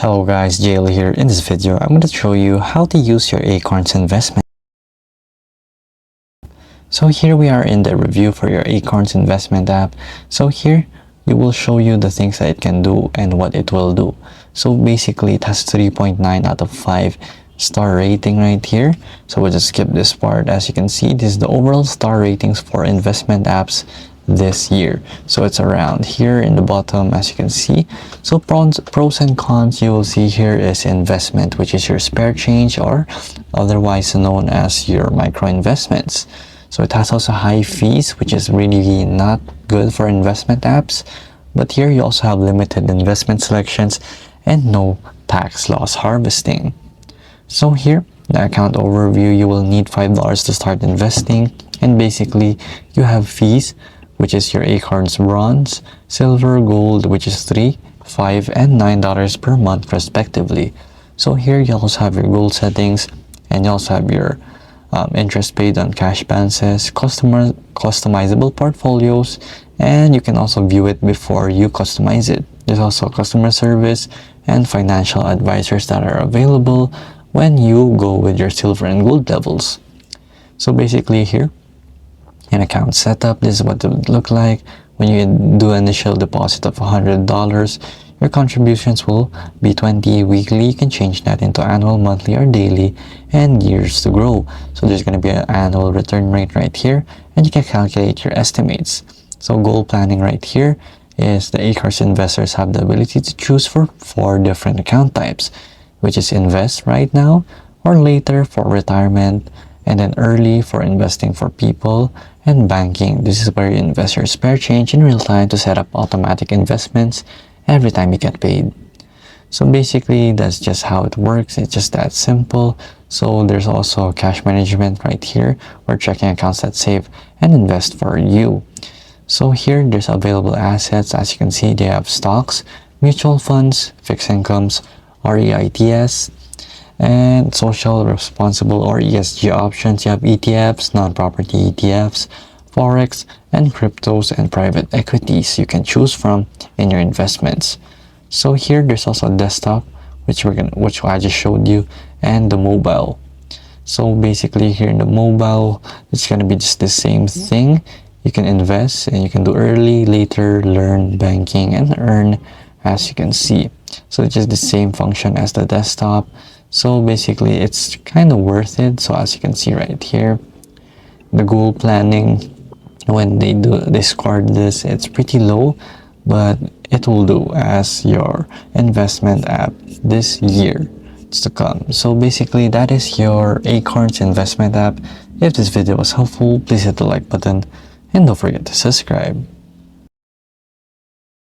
Hello guys, JL here. In this video, I'm going to show you how to use your Acorns investment. So here we are in the review for your Acorns investment app. So here, it will show you the things that it can do and what it will do. So basically, it has 3.9 out of 5 star rating right here. So we'll just skip this part. As you can see, this is the overall star ratings for investment apps this year. So it's around here in the bottom, as you can see. So pros and cons you will see here is investment, which is your spare change, or otherwise known as your micro investments. So it has also high fees, which is really not good for investment apps. But here you also have limited investment selections and no tax loss harvesting. So here, the account overview, you will need $5 to start investing, and basically you have fees, which is your Acorns Bronze, Silver, Gold, which is $3, $5, and $9 per month respectively. So here you also have your goal settings, and you also have your interest paid on cash balances, customizable portfolios, and you can also view it before you customize it. There's also customer service and financial advisors that are available when you go with your silver and gold levels. So basically here, an account setup, this is what it would look like. When you do initial deposit of $100, your contributions will be 20 weekly. You can change that into annual, monthly, or daily, and years to grow. So there's going to be an annual return rate right here, and you can calculate your estimates. So goal planning right here is the Acorns investors have the ability to choose for 4 different account types, which is invest right now, or later for retirement, and then early for investing for people, and banking. This is where you invest your spare change in real time to set up automatic investments every time you get paid. So basically, that's just how it works. It's just that simple. So there's also cash management right here, or checking accounts that save and invest for you. So here, there's available assets. As you can see, they have stocks, mutual funds, fixed incomes, REITs, and social responsible or ESG options. You have ETFs, non-property ETFs, forex, and cryptos, and private equities you can choose from in your investments. So here there's also a desktop, which I just showed you, and the mobile. So basically here in the mobile, it's going to be just the same thing. You can invest and you can do early, later, learn, banking, and earn, as you can see. So it's just the same function as the desktop. So basically, it's kind of worth it. So as you can see right here, the goal planning, when they scored this, it's pretty low, but it will do as your investment app this year to come. So basically, that is your Acorns investment app. If this video was helpful, please hit the like button and don't forget to subscribe.